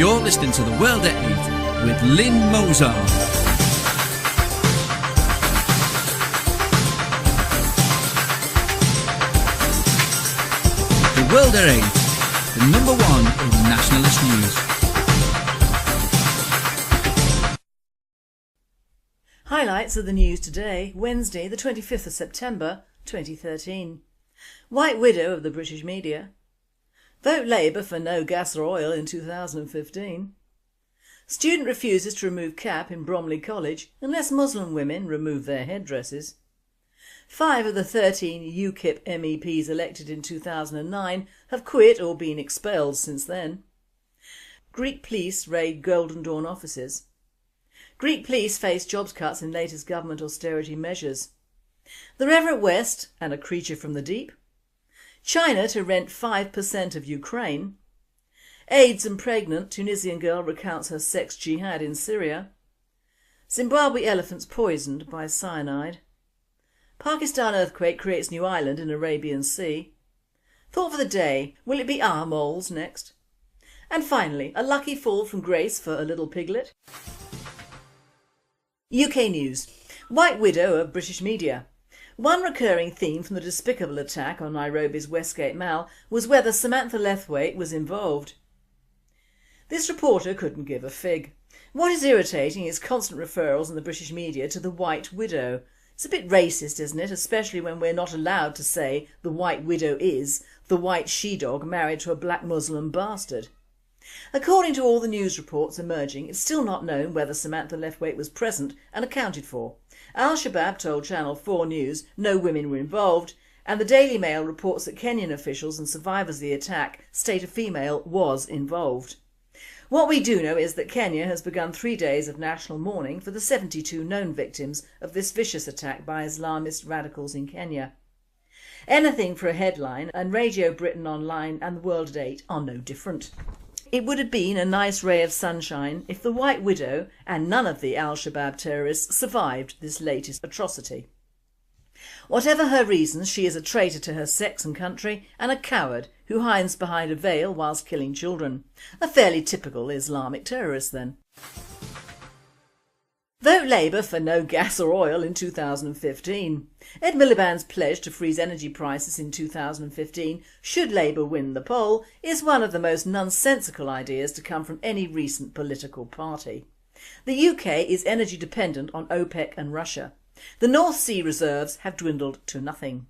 You're listening to The World at 8 with Lynn Mozart. The World at 8, the number one in nationalist news. Highlights of the news today, Wednesday the 25th of September 2013. White widow of the British media. Vote Labour for no gas or oil in 2015. Student refuses to remove cap in Bromley College unless Muslim women remove their headdresses. 5 of the 13 UKIP MEPs elected in 2009 have quit or been expelled since then. Greek police raid Golden Dawn offices. Greek police face jobs cuts in latest government austerity measures. The Reverend West and a creature from the deep. China to rent 5% of Ukraine. AIDS and pregnant, Tunisian girl recounts her sex jihad in Syria. Zimbabwe elephants poisoned by cyanide. Pakistan earthquake creates new island in Arabian Sea. Thought for the day, will it be our moles next? And finally, a lucky fall from grace for a little piglet. UK news. White widow of British media. One recurring theme from the despicable attack on Nairobis Westgate Mall was whether Samantha Lewthwaite was involved. This reporter couldn't give a fig. What is irritating is constant referrals in the British media to the White Widow. It's a bit racist, isn't it, especially when we're not allowed to say the White Widow is the white she-dog married to a black Muslim bastard. According to all the news reports emerging, it's still not known whether Samantha Lewthwaite was present and accounted for. Al-Shabaab told Channel 4 News no women were involved, and the Daily Mail reports that Kenyan officials and survivors of the attack state a female was involved. What we do know is that Kenya has begun 3 days of national mourning for the 72 known victims of this vicious attack by Islamist radicals in Kenya. Anything for a headline, and Radio Britain Online and The World at 8 are no different. It would have been a nice ray of sunshine if the White Widow and none of the Al-Shabaab terrorists survived this latest atrocity. Whatever her reasons, she is a traitor to her sex and country and a coward who hides behind a veil whilst killing children. A fairly typical Islamic terrorist then. Vote Labour for no gas or oil in 2015. Ed Miliband's pledge to freeze energy prices in 2015 should Labour win the poll is one of the most nonsensical ideas to come from any recent political party. The UK is energy dependent on OPEC and Russia. The North Sea reserves have dwindled to nothing.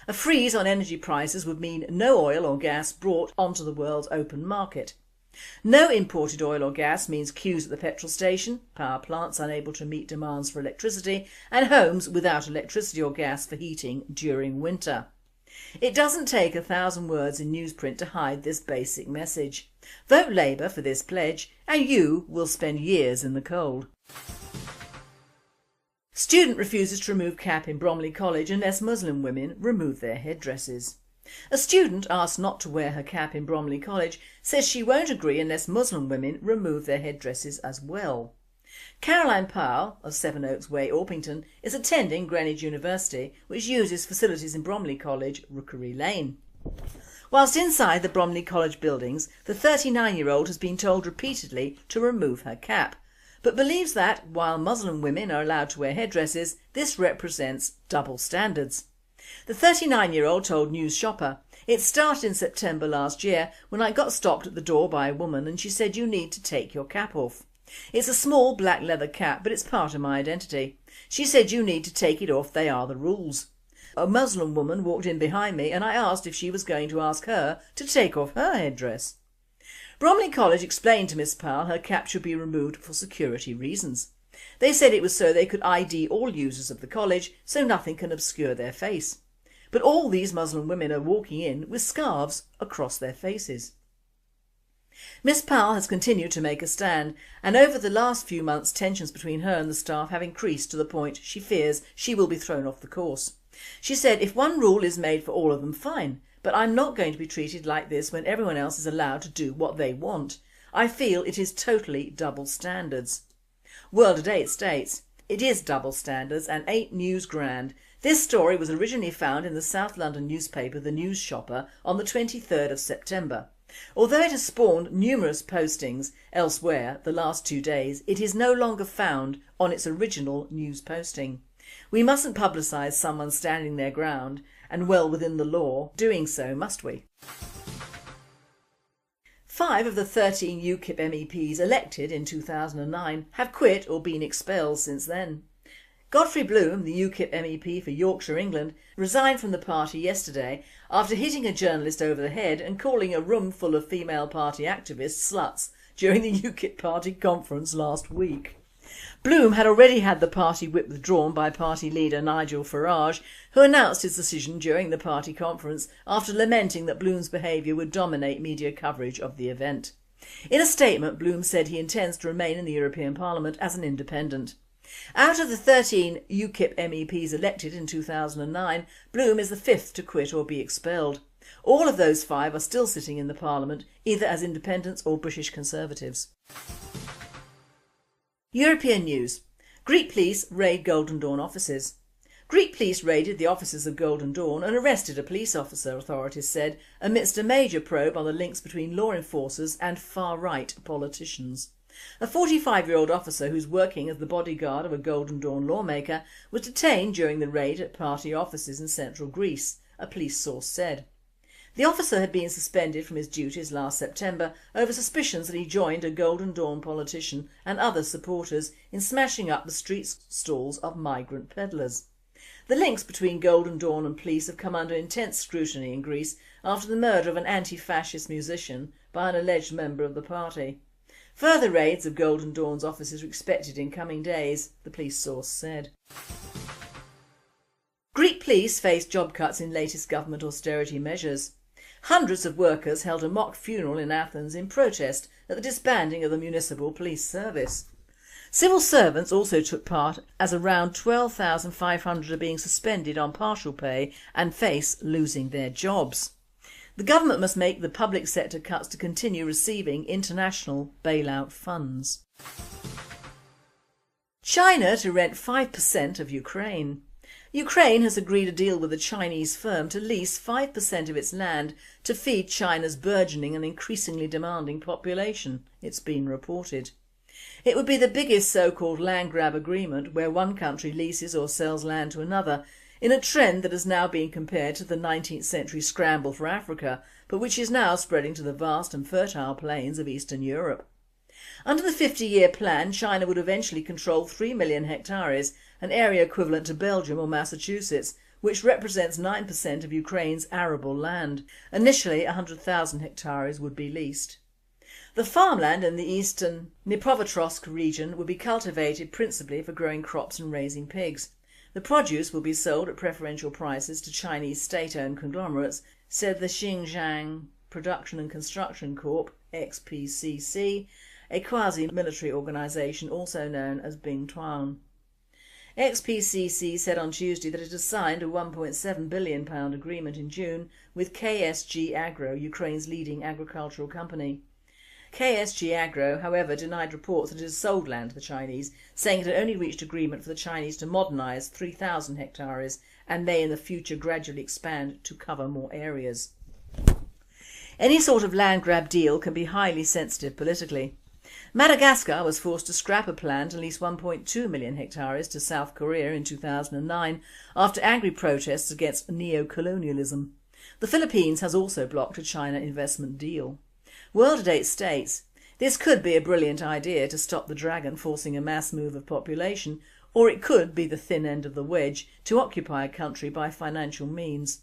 A freeze on energy prices would mean no oil or gas brought onto the world's open market. No imported oil or gas means queues at the petrol station, power plants unable to meet demands for electricity, and homes without electricity or gas for heating during winter. It doesn't take 1,000 words in newsprint to hide this basic message. Vote Labour for this pledge and you will spend years in the cold. Student refuses to remove cap in Bromley College unless Muslim women remove their headdresses. A student asked not to wear her cap in Bromley College says she won't agree unless Muslim women remove their headdresses as well. Caroline Powell of Sevenoaks Way, Orpington, is attending Greenwich University, which uses facilities in Bromley College, Rookery Lane. Whilst inside the Bromley College buildings, the 39-year-old has been told repeatedly to remove her cap, but believes that, while Muslim women are allowed to wear headdresses, this represents double standards. The 39-year-old told News Shopper, "It started in September last year when I got stopped at the door by a woman and she said you need to take your cap off. It's a small black leather cap but it's part of my identity. She said you need to take it off, they are the rules. A Muslim woman walked in behind me and I asked if she was going to ask her to take off her headdress." Bromley College explained to Miss Powell her cap should be removed for security reasons. They said it was so they could ID all users of the college so nothing can obscure their face. But all these Muslim women are walking in with scarves across their faces. Miss Powell has continued to make a stand, and over the last few months tensions between her and the staff have increased to the point she fears she will be thrown off the course. She said, "If one rule is made for all of them, fine, but I'm not going to be treated like this when everyone else is allowed to do what they want. I feel it is totally double standards." World at 8 states, "It is double standards and 8 news grand. This story was originally found in the South London newspaper The News Shopper on the 23rd of September. Although it has spawned numerous postings elsewhere the last 2 days, it is no longer found on its original news posting. We mustn't publicise someone standing their ground and well within the law doing so, must we? 5 of the 13 UKIP MEPs elected in 2009 have quit or been expelled since then. Godfrey Bloom, the UKIP MEP for Yorkshire, England, resigned from the party yesterday after hitting a journalist over the head and calling a room full of female party activists sluts during the UKIP party conference last week. Bloom had already had the party whip withdrawn by party leader Nigel Farage, who announced his decision during the party conference after lamenting that Bloom's behaviour would dominate media coverage of the event. In a statement, Bloom said he intends to remain in the European Parliament as an independent. Out of the 13 UKIP MEPs elected in 2009, Bloom is the 5th to quit or be expelled. All of those 5 are still sitting in the Parliament, either as independents or British Conservatives. European news. Greek police raid Golden Dawn offices. Greek police raided the offices of Golden Dawn and arrested a police officer, authorities said, amidst a major probe on the links between law enforcers and far-right politicians. A 45-year-old officer who's working as the bodyguard of a Golden Dawn lawmaker was detained during the raid at party offices in central Greece, a police source said. The officer had been suspended from his duties last September over suspicions that he joined a Golden Dawn politician and other supporters in smashing up the street stalls of migrant peddlers. The links between Golden Dawn and police have come under intense scrutiny in Greece after the murder of an anti-fascist musician by an alleged member of the party. Further raids of Golden Dawn's offices are expected in coming days, the police source said. Greek police face job cuts in latest government austerity measures. Hundreds of workers held a mock funeral in Athens in protest at the disbanding of the municipal police service. Civil servants also took part, as around 12,500 are being suspended on partial pay and face losing their jobs. The government must make the public sector cuts to continue receiving international bailout funds. China to rent 5% of Ukraine. Ukraine has agreed a deal with a Chinese firm to lease 5% of its land to feed China's burgeoning and increasingly demanding population, it's been reported. It would be the biggest so-called land grab agreement where one country leases or sells land to another, in a trend that has now been compared to the 19th century scramble for Africa, but which is now spreading to the vast and fertile plains of Eastern Europe. Under the 50-year plan, China would eventually control 3 million hectares, an area equivalent to Belgium or Massachusetts, which represents 9% of Ukraine's arable land. Initially 100,000 hectares would be leased. The farmland in the eastern Dnipropetrovsk region would be cultivated principally for growing crops and raising pigs. The produce will be sold at preferential prices to Chinese state-owned conglomerates, said the Xinjiang Production and Construction Corp, XPCC, a quasi-military organisation also known as Bingtuan. XPCC said on Tuesday that it has signed a £1.7 billion agreement in June with KSG Agro, Ukraine's leading agricultural company. KSG Agro, however, denied reports that it has sold land to the Chinese, saying it had only reached agreement for the Chinese to modernise 3,000 hectares and may in the future gradually expand to cover more areas. Any sort of land grab deal can be highly sensitive politically. Madagascar was forced to scrap a plan to lease 1.2 million hectares to South Korea in 2009 after angry protests against neo-colonialism. The Philippines has also blocked a China investment deal. World at 8 states. This could be a brilliant idea to stop the dragon forcing a mass move of population, or it could be the thin end of the wedge to occupy a country by financial means.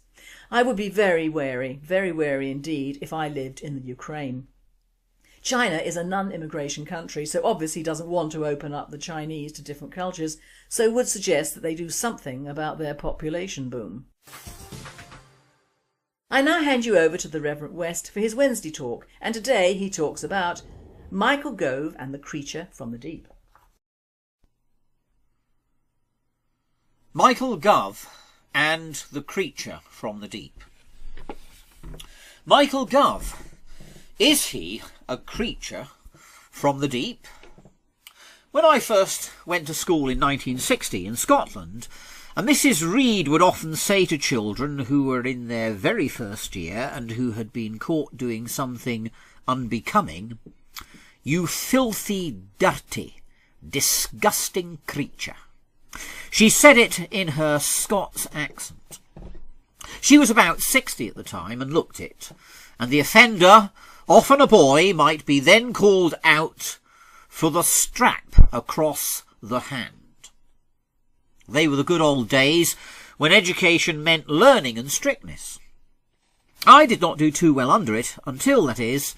I would be very wary indeed if I lived in the Ukraine. China is a non-immigration country, so obviously doesn't want to open up the Chinese to different cultures, so would suggest that they do something about their population boom. I now hand you over to the Reverend West for his Wednesday talk, and today he talks about Michael Gove and the Creature from the Deep. Michael Gove and the Creature from the Deep. Michael Gove. Is he a creature from the deep? When I first went to school in 1960 in Scotland, And Mrs. Reed would often say to children who were in their very first year and who had been caught doing something unbecoming, "You filthy, dirty, disgusting creature." She said it in her Scots accent. She was about 60 at the time and looked it, and the offender, often a boy, might be then called out for the strap across the hand. They were the good old days when education meant learning and strictness. I did not do too well under it until, that is,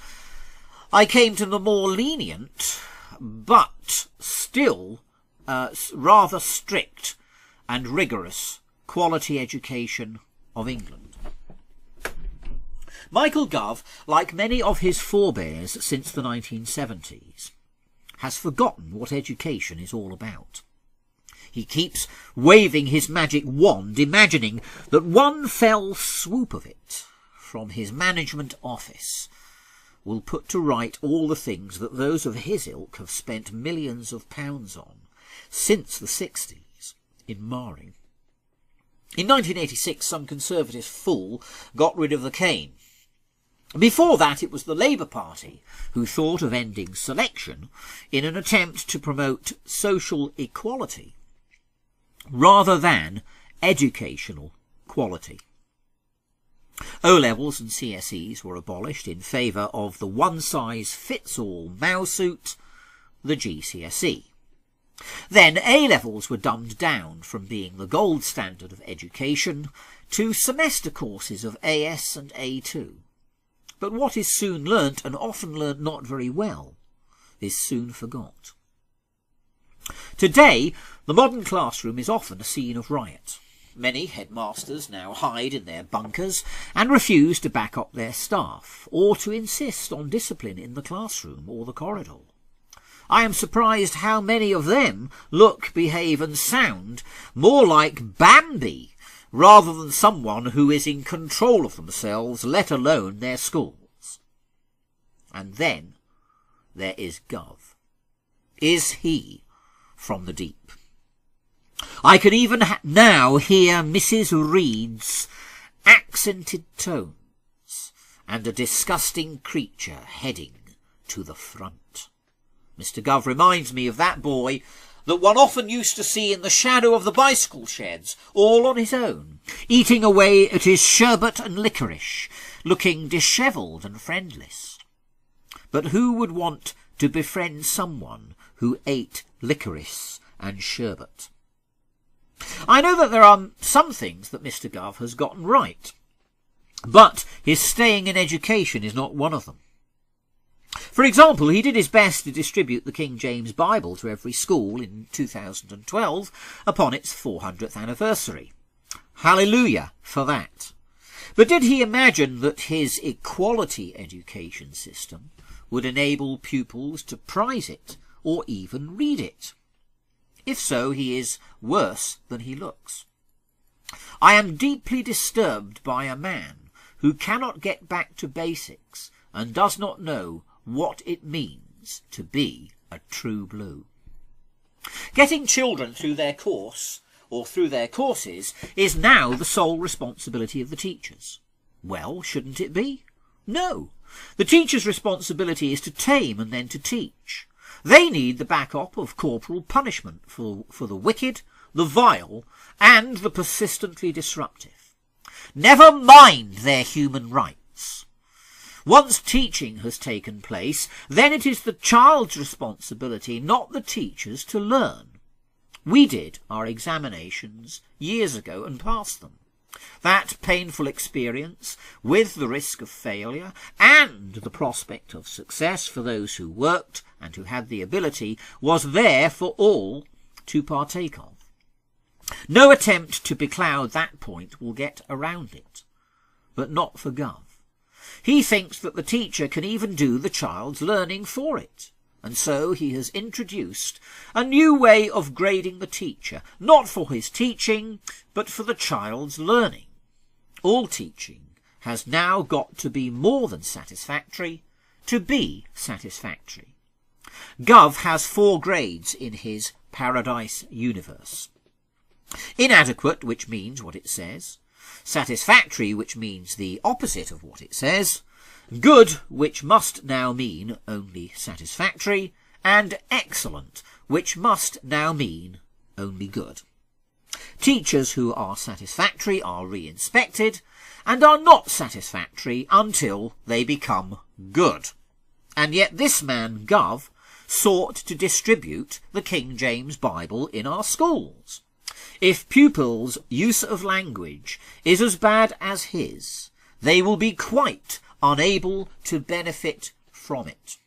I came to the more lenient, but still rather strict and rigorous quality education of England. Michael Gove, like many of his forebears since the 1970s, has forgotten what education is all about. He keeps waving his magic wand, imagining that one fell swoop of it from his management office will put to right all the things that those of his ilk have spent millions of pounds on since the 60s in marring. In 1986, some Conservative fool got rid of the cane. Before that, it was the Labour Party who thought of ending selection in an attempt to promote social equality rather than educational quality. O-levels and CSEs were abolished in favour of the one-size-fits-all mousesuit, the GCSE. Then A-levels were dumbed down from being the gold standard of education to semester courses of AS and A2. But what is soon learnt, and often learnt not very well, is soon forgot. Today, the modern classroom is often a scene of riot. Many headmasters now hide in their bunkers and refuse to back up their staff, or to insist on discipline in the classroom or the corridor. I am surprised how many of them look, behave and sound more like Bambi rather than someone who is in control of themselves, let alone their schools. And then there is Gove. Is he from the deep? I can even now hear Mrs. Reed's accented tones and a disgusting creature heading to the front. Mr. Gove reminds me of that boy that one often used to see in the shadow of the bicycle sheds, all on his own, eating away at his sherbet and licorice, looking dishevelled and friendless. But who would want to befriend someone who ate licorice and sherbet? I know that there are some things that Mr. Gove has gotten right, but his staying in education is not one of them. For example, he did his best to distribute the King James Bible to every school in 2012 upon its 400th anniversary. Hallelujah for that. But did he imagine that his equality education system would enable pupils to prize it or even read it? If so, he is worse than he looks. I am deeply disturbed by a man who cannot get back to basics and does not know what it means to be a true blue. Getting children through their course or through their courses is now the sole responsibility of the teachers. Well, shouldn't it be? No. The teacher's responsibility is to tame and then to teach. They need the backup of corporal punishment for the wicked, the vile, and the persistently disruptive. Never mind their human rights. Once teaching has taken place, then it is the child's responsibility, not the teacher's, to learn. We did our examinations years ago and passed them. That painful experience, with the risk of failure and the prospect of success for those who worked and who had the ability, was there for all to partake of. No attempt to becloud that point will get around it, but not for Gove. He thinks that the teacher can even do the child's learning for it, and so he has introduced a new way of grading the teacher, not for his teaching, but for the child's learning. All teaching has now got to be more than satisfactory to be satisfactory. Gove has 4 grades in his Paradise Universe. Inadequate, which means what it says. Satisfactory, which means the opposite of what it says. Good, which must now mean only satisfactory. And excellent, which must now mean only good. Teachers who are satisfactory are re-inspected and are not satisfactory until they become good. And yet this man, Gov, sought to distribute the King James Bible in our schools. If pupils' use of language is as bad as his, they will be quite unable to benefit from it.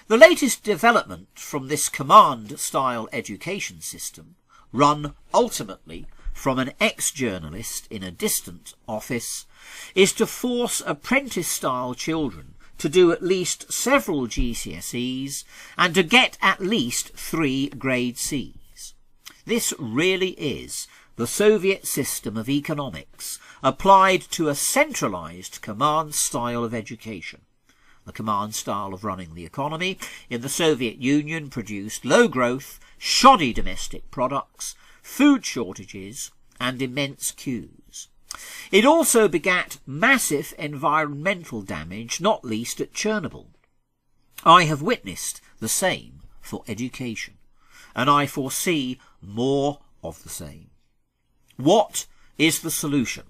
The latest development from this command-style education system, run ultimately from an ex-journalist in a distant office, is to force apprentice-style children to do at least several GCSEs and to get at least 3 grade Cs. This really is the Soviet system of economics applied to a centralised command style of education. The command style of running the economy in the Soviet Union produced low growth, shoddy domestic products, food shortages and immense queues. It also begat massive environmental damage, not least at Chernobyl. I have witnessed the same for education, and I foresee more of the same. What is the solution?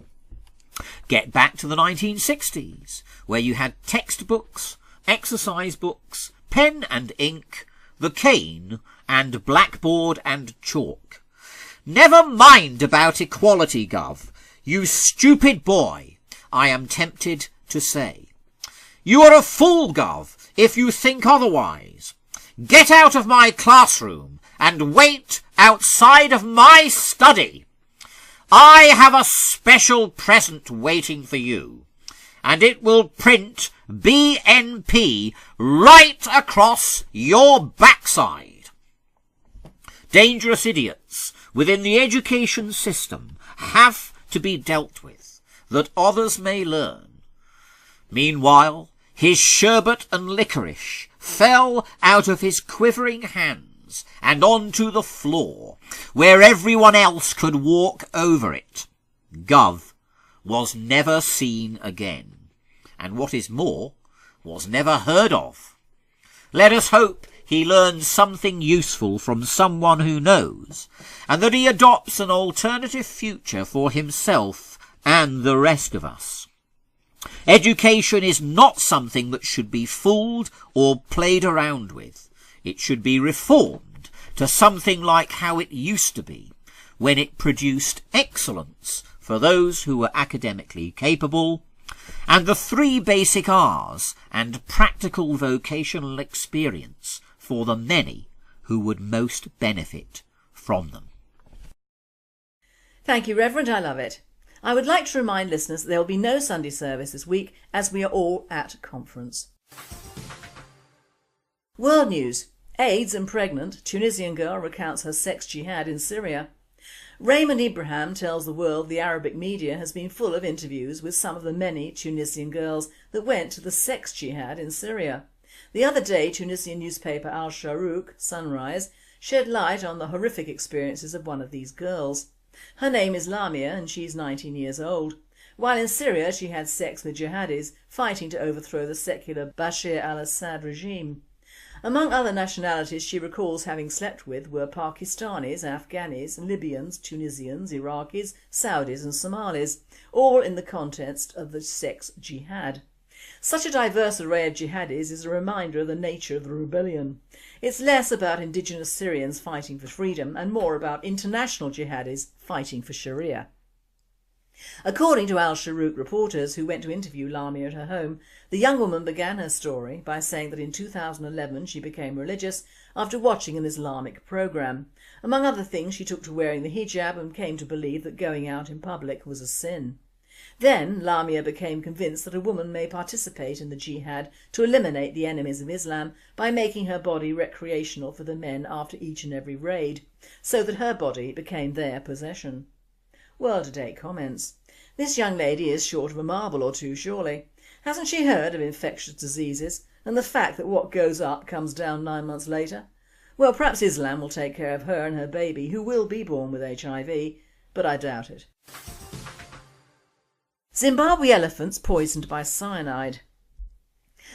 Get back to the 1960s, where you had textbooks, exercise books, pen and ink, the cane, and blackboard and chalk. Never mind about equality, Gov. You stupid boy, I am tempted to say. You are a fool, Gov, if you think otherwise. Get out of my classroom and wait outside of my study. I have a special present waiting for you, and it will print BNP right across your backside. Dangerous idiots within the education system have to be dealt with, that others may learn. Meanwhile, his sherbet and licorice fell out of his quivering hands and onto the floor, where everyone else could walk over it. Gov was never seen again, and what is more, was never heard of. Let us hope he learns something useful from someone who knows, and that he adopts an alternative future for himself and the rest of us. Education is not something that should be fooled or played around with. It should be reformed to something like how it used to be, when it produced excellence for those who were academically capable, and the 3 basic R's and practical vocational experience for the many who would most benefit from them. Thank you, Reverend. I love it. I would like to remind listeners that there will be no Sunday service this week as we are all at conference. World news. AIDS and pregnant, Tunisian girl recounts her sex jihad in Syria. Raymond Ibrahim tells the world the Arabic media has been full of interviews with some of the many Tunisian girls that went to the sex jihad in Syria. The other day, Tunisian newspaper Al Sharouk, Sunrise, shed light on the horrific experiences of one of these girls. Her name is Lamia and she's 19 years old. While in Syria she had sex with jihadis fighting to overthrow the secular Bashar al-Assad regime. Among other nationalities she recalls having slept with were Pakistanis, Afghanis, Libyans, Tunisians, Iraqis, Saudis and Somalis, all in the context of the sex jihad. Such a diverse array of jihadis is a reminder of the nature of the rebellion. It's less about indigenous Syrians fighting for freedom and more about international jihadis fighting for Sharia. According to Al Sharouk reporters who went to interview Lamia at her home, the young woman began her story by saying that in 2011 she became religious after watching an Islamic programme. Among other things, she took to wearing the hijab and came to believe that going out in public was a sin. Then Lamia became convinced that a woman may participate in the jihad to eliminate the enemies of Islam by making her body recreational for the men after each and every raid, so that her body became their possession. World Today comments, "This young lady is short of a marble or two, surely. Hasn't she heard of infectious diseases and the fact that what goes up comes down 9 months later? Well, perhaps Islam will take care of her and her baby, who will be born with HIV, but I doubt it. Zimbabwe elephants poisoned by cyanide.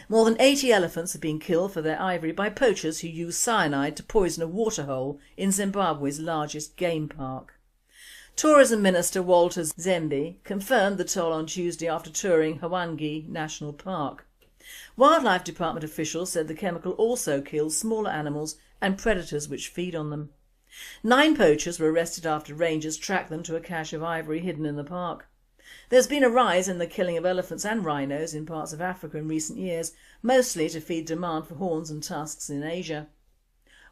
More than 80 elephants have been killed for their ivory by poachers who use cyanide to poison a waterhole in Zimbabwe's largest game park. Tourism Minister Walter Zembe confirmed the toll on Tuesday after touring Hwange National Park. Wildlife Department officials said the chemical also kills smaller animals and predators which feed on them. 9 poachers were arrested after rangers tracked them to a cache of ivory hidden in the park. There's been a rise in the killing of elephants and rhinos in parts of Africa in recent years, mostly to feed demand for horns and tusks in Asia.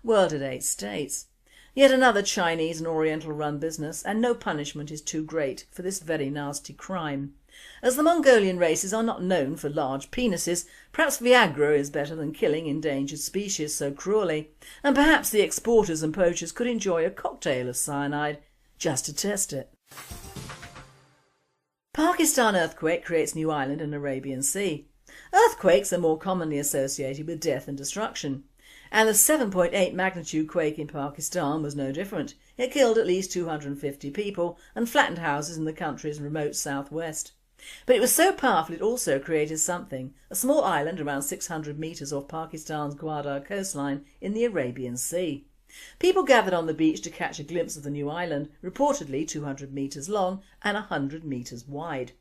World at 8 states. Yet another Chinese and Oriental run business, and no punishment is too great for this very nasty crime. As the Mongolian races are not known for large penises, perhaps Viagra is better than killing endangered species so cruelly, and perhaps the exporters and poachers could enjoy a cocktail of cyanide just to test it. Pakistan earthquake creates new island in Arabian Sea. Earthquakes are more commonly associated with death and destruction, and the 7.8 magnitude quake in Pakistan was no different. It killed at least 250 people and flattened houses in the country's remote southwest. But it was so powerful it also created something, a small island around 600 metres off Pakistan's Gwadar coastline in the Arabian Sea. People gathered on the beach to catch a glimpse of the new island, reportedly 200 metres long and 100 metres wide.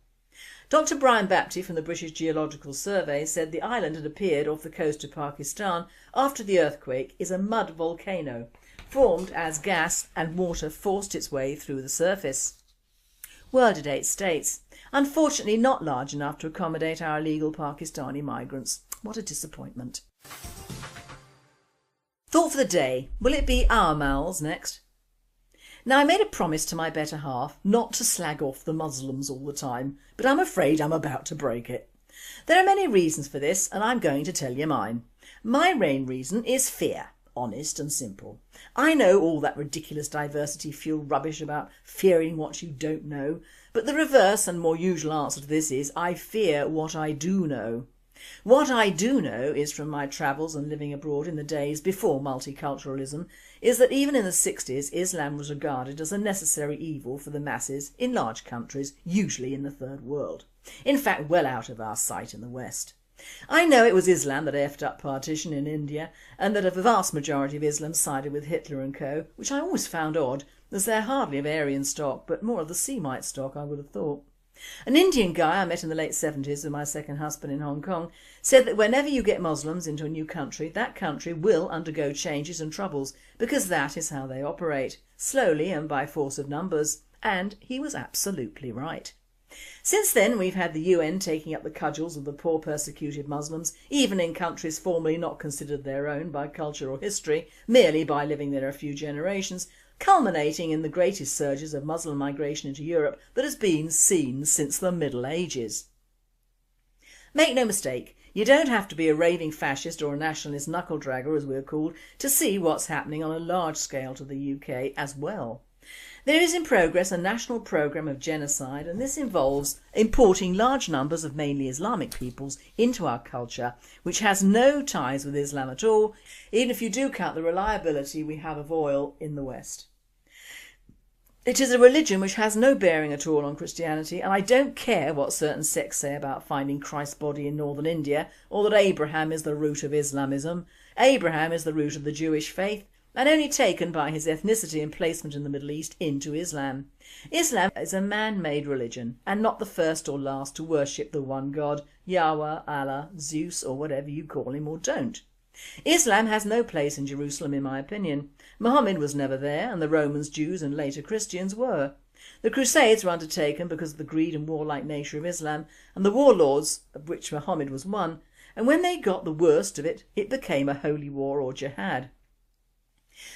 Dr Brian Bapty from the British Geological Survey said the island had appeared off the coast of Pakistan after the earthquake is a mud volcano, formed as gas and water forced its way through the surface. World at 8 states. Unfortunately not large enough to accommodate our illegal Pakistani migrants. What a disappointment. Thought for the day. Will it be our mouths next? Now, I made a promise to my better half not to slag off the Muslims all the time, but I'm afraid I'm about to break it. There are many reasons for this, and I'm going to tell you mine. My main reason is fear, honest and simple. I know all that ridiculous diversity-fueled rubbish about fearing what you don't know, but the reverse and more usual answer to this is I fear what I do know. What I do know is from my travels and living abroad in the days before multiculturalism is that even in the 60s Islam was regarded as a necessary evil for the masses in large countries, usually in the third world. In fact, well out of our sight in the West. I know it was Islam that effed up partition in India and that a vast majority of Islam sided with Hitler and co, which I always found odd as they're hardly of Aryan stock but more of the Semite stock I would have thought. An Indian guy I met in the late 70s with my second husband in Hong Kong said that whenever you get Muslims into a new country, that country will undergo changes and troubles because that is how they operate, slowly and by force of numbers, and he was absolutely right. Since then we've had the UN taking up the cudgels of the poor persecuted Muslims, even in countries formerly not considered their own by culture or history, merely by living there a few generations, culminating in the greatest surges of Muslim migration into Europe that has been seen since the Middle Ages. Make no mistake, you don't have to be a raving fascist or a nationalist knuckle-dragger, as we're called, to see what's happening on a large scale to the UK as well. There is in progress a national programme of genocide, and this involves importing large numbers of mainly Islamic peoples into our culture, which has no ties with Islam at all, even if you do count the reliability we have of oil in the West. It is a religion which has no bearing at all on Christianity, and I don't care what certain sects say about finding Christ's body in northern India, or that Abraham is the root of Islamism. Abraham is the root of the Jewish faith, and only taken by his ethnicity and placement in the Middle East into Islam. Islam is a man-made religion, and not the first or last to worship the one God, Yahweh, Allah, Zeus, or whatever you call him or don't. Islam has no place in Jerusalem in my opinion. Muhammad was never there, and the Romans, Jews and later Christians were. The Crusades were undertaken because of the greed and warlike nature of Islam and the warlords, of which Muhammad was one, and when they got the worst of it, it became a holy war or jihad.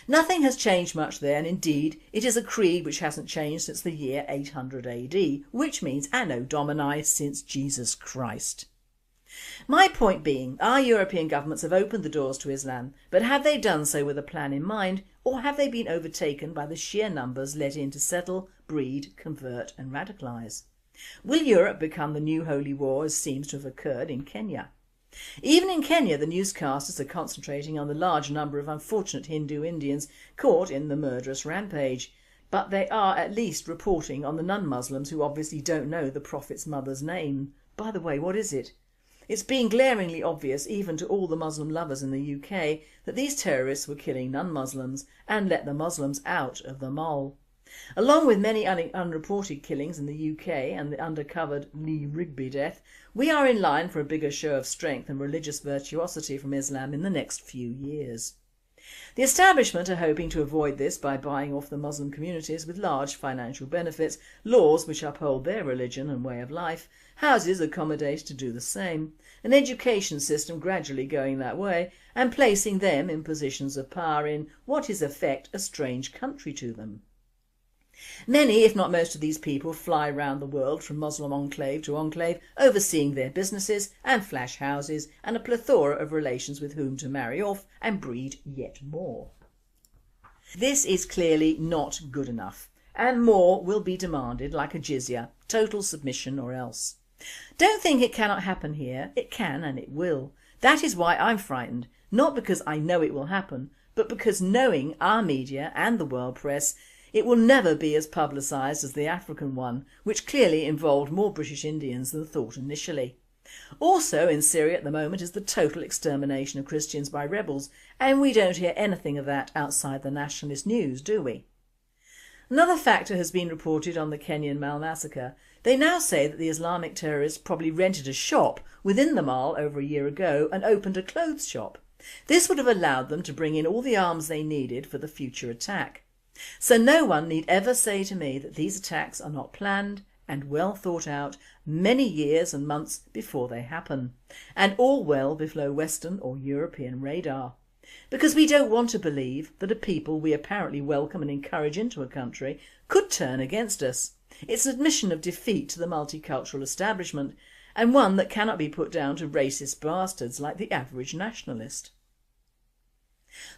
Nothing has changed much there, and indeed it is a creed which hasn't changed since the year 800 AD, which means Anno Domini, since Jesus Christ. My point being, our European governments have opened the doors to Islam, but have they done so with a plan in mind, or have they been overtaken by the sheer numbers let in to settle, breed, convert and radicalise? Will Europe become the new holy war as seems to have occurred in Kenya? Even in Kenya, the newscasters are concentrating on the large number of unfortunate Hindu Indians caught in the murderous rampage, but they are at least reporting on the non-Muslims who obviously don't know the Prophet's mother's name. By the way, what is it? It's been glaringly obvious even to all the Muslim lovers in the UK that these terrorists were killing non-Muslims and let the Muslims out of the mall. Along with many unreported killings in the UK and the undercovered Lee Rigby death, we are in line for a bigger show of strength and religious virtuosity from Islam in the next few years. The establishment are hoping to avoid this by buying off the Muslim communities with large financial benefits, laws which uphold their religion and way of life, houses accommodated to do the same, an education system gradually going that way and placing them in positions of power in what is in effect a strange country to them. Many, if not most of these people fly round the world from Muslim enclave to enclave, overseeing their businesses and flash houses and a plethora of relations with whom to marry off and breed yet more. This is clearly not good enough, and more will be demanded, like a jizya, total submission or else. Don't think it cannot happen here, it can and it will. That is why I'm frightened, not because I know it will happen, but because knowing our media and the world press, it will never be as publicised as the African one, which clearly involved more British Indians than thought initially. Also in Syria at the moment is the total extermination of Christians by rebels, and we don't hear anything of that outside the nationalist news, do we? Another factor has been reported on the Kenyan Mall massacre. They now say that the Islamic terrorists probably rented a shop within the mall over a year ago and opened a clothes shop. This would have allowed them to bring in all the arms they needed for the future attack. So no one need ever say to me that these attacks are not planned and well thought out many years and months before they happen, and all well below Western or European radar. Because we don't want to believe that a people we apparently welcome and encourage into a country could turn against us. It's an admission of defeat to the multicultural establishment, and one that cannot be put down to racist bastards like the average nationalist.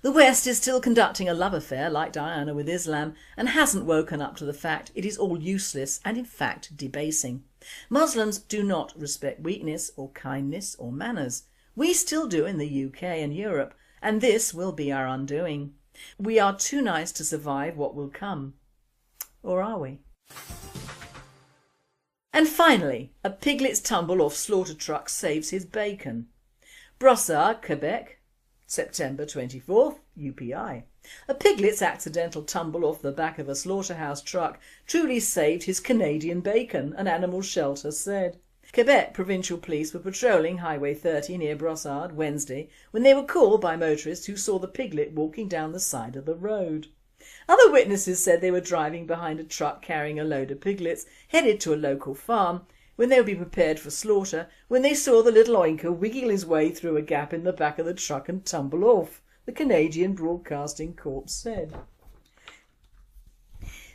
The West is still conducting a love affair like Diana with Islam and hasn't woken up to the fact it is all useless and in fact debasing. Muslims do not respect weakness or kindness or manners. We still do in the UK and Europe, and this will be our undoing. We are too nice to survive what will come. Or are we? And finally, a piglet's tumble off slaughter truck saves his bacon. Brossard, Quebec, September 24th, UPI. A piglet's accidental tumble off the back of a slaughterhouse truck truly saved his Canadian bacon, an animal shelter said. Quebec provincial police were patrolling Highway 30 near Brossard Wednesday when they were called by motorists who saw the piglet walking down the side of the road. Other witnesses said they were driving behind a truck carrying a load of piglets headed to a local farm when they would be prepared for slaughter when they saw the little oinker wiggle his way through a gap in the back of the truck and tumble off, the Canadian Broadcasting Corps said.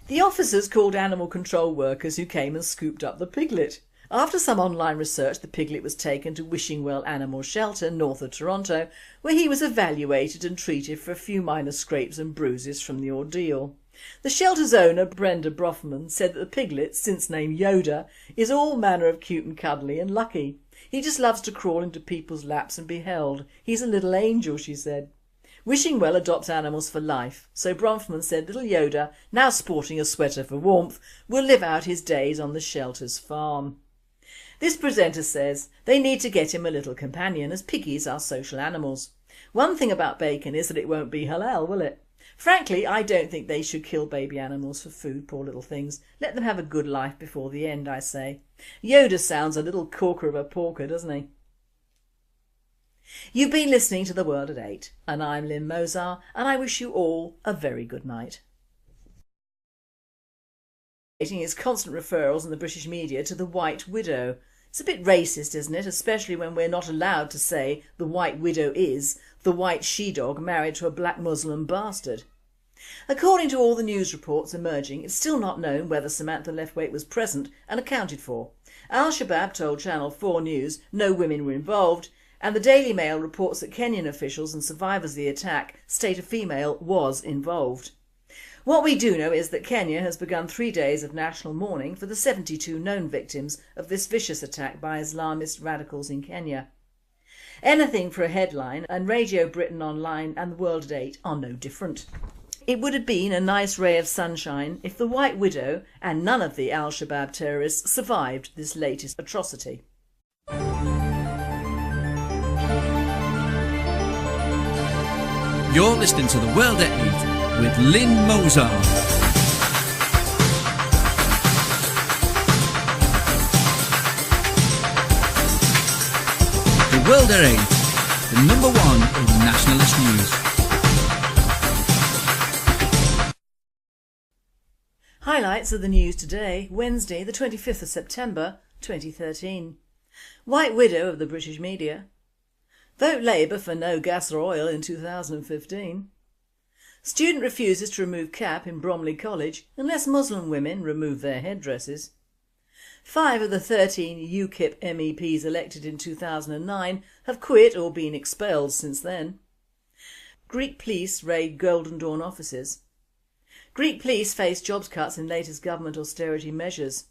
The officers called animal control workers who came and scooped up the piglet. After some online research, the piglet was taken to Wishingwell Animal Shelter north of Toronto, where he was evaluated and treated for a few minor scrapes and bruises from the ordeal. The shelter's owner, Brenda Brofman, said that the piglet, since named Yoda, is all manner of cute and cuddly and lucky. He just loves to crawl into people's laps and be held. He's a little angel, she said. Wishingwell adopts animals for life, so Bronfman said little Yoda, now sporting a sweater for warmth, will live out his days on the shelter's farm. This presenter says they need to get him a little companion, as piggies are social animals. One thing about bacon is that it won't be halal, will it? Frankly, I don't think they should kill baby animals for food, poor little things. Let them have a good life before the end, I say. Yoda sounds a little corker of a porker, doesn't he? You've been listening to The World at 8, and I'm Lynn Mozar, and I wish you all a very good night. Is constant referrals in the British media to the White Widow. It's a bit racist, isn't it, especially when we're not allowed to say the White Widow is the white she-dog married to a black Muslim bastard. According to all the news reports emerging, it's still not known whether Samantha Lewthwaite was present and accounted for. Al-Shabaab told Channel 4 News no women were involved, and the Daily Mail reports that Kenyan officials and survivors of the attack state a female was involved. What we do know is that Kenya has begun 3 days of national mourning for the 72 known victims of this vicious attack by Islamist radicals in Kenya. Anything for a headline, and Radio Britain Online and the World at 8 are no different. It would have been a nice ray of sunshine if the White Widow and none of the Al-Shabaab terrorists survived this latest atrocity. You're listening to The World at 8 with Lynn Mozart. The World at 8, the number one in nationalist news. Highlights of the news today, Wednesday the 25th of September 2013. White Widow of the British media. Vote Labour for no gas or oil in 2015. Student refuses to remove cap in Bromley College unless Muslim women remove their headdresses. 5 of the 13 UKIP MEPs elected in 2009 have quit or been expelled since then. Greek police raid Golden Dawn offices. Greek police face jobs cuts in latest government austerity measures.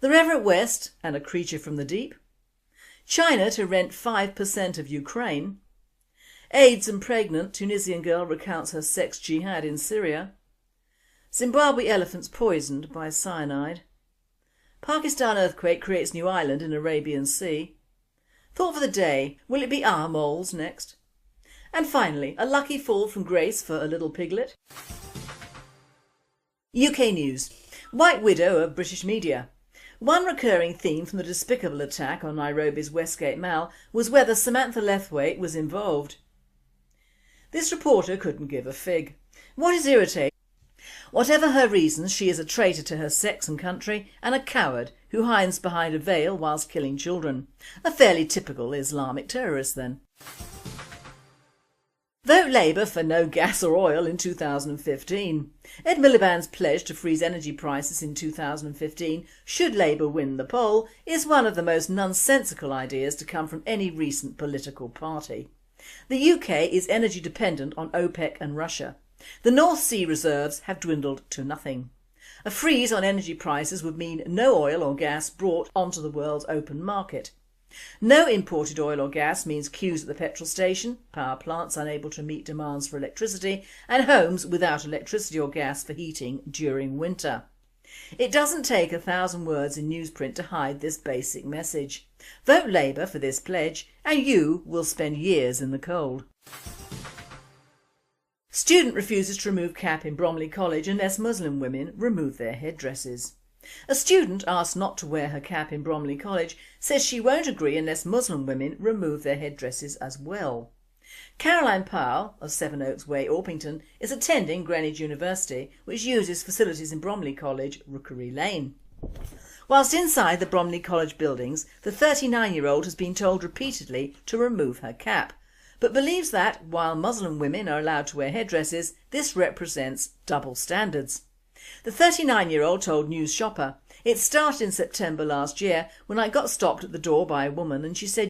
The Reverend West and a creature from the deep. China to rent 5% of Ukraine. AIDS and pregnant Tunisian girl recounts her sex jihad in Syria. Zimbabwe elephants poisoned by cyanide. Pakistan earthquake creates new island in Arabian Sea. Thought for the day, will it be our moles next? And finally, a lucky fall from grace for a little piglet. UK news. White Widow of British media. One recurring theme from the despicable attack on Nairobis Westgate Mall was whether Samantha Lewthwaite was involved. This reporter couldn't give a fig. What is irritating? Whatever her reasons, she is a traitor to her sex and country and a coward who hides behind a veil whilst killing children. A fairly typical Islamic terrorist then. Vote Labour for no gas or oil in 2015. Ed Miliband's pledge to freeze energy prices in 2015 should Labour win the poll is one of the most nonsensical ideas to come from any recent political party. The UK is energy dependent on OPEC and Russia. The North Sea reserves have dwindled to nothing. A freeze on energy prices would mean no oil or gas brought onto the world's open market. No imported oil or gas means queues at the petrol station, power plants unable to meet demands for electricity, and homes without electricity or gas for heating during winter. It doesn't take 1,000 words in newsprint to hide this basic message. Vote Labour for this pledge and you will spend years in the cold. Student refuses to remove cap in Bromley College unless Muslim women remove their headdresses. A student asked not to wear her cap in Bromley College says she won't agree unless Muslim women remove their headdresses as well. Caroline Powell of Sevenoaks Way, Orpington, is attending Greenwich University, which uses facilities in Bromley College, Rookery Lane. Whilst inside the Bromley College buildings, the 39-year-old has been told repeatedly to remove her cap, but believes that, while Muslim women are allowed to wear headdresses, this represents double standards. The 39-year-old told News Shopper, "It started in September last year when I got stopped at the door by a woman and she said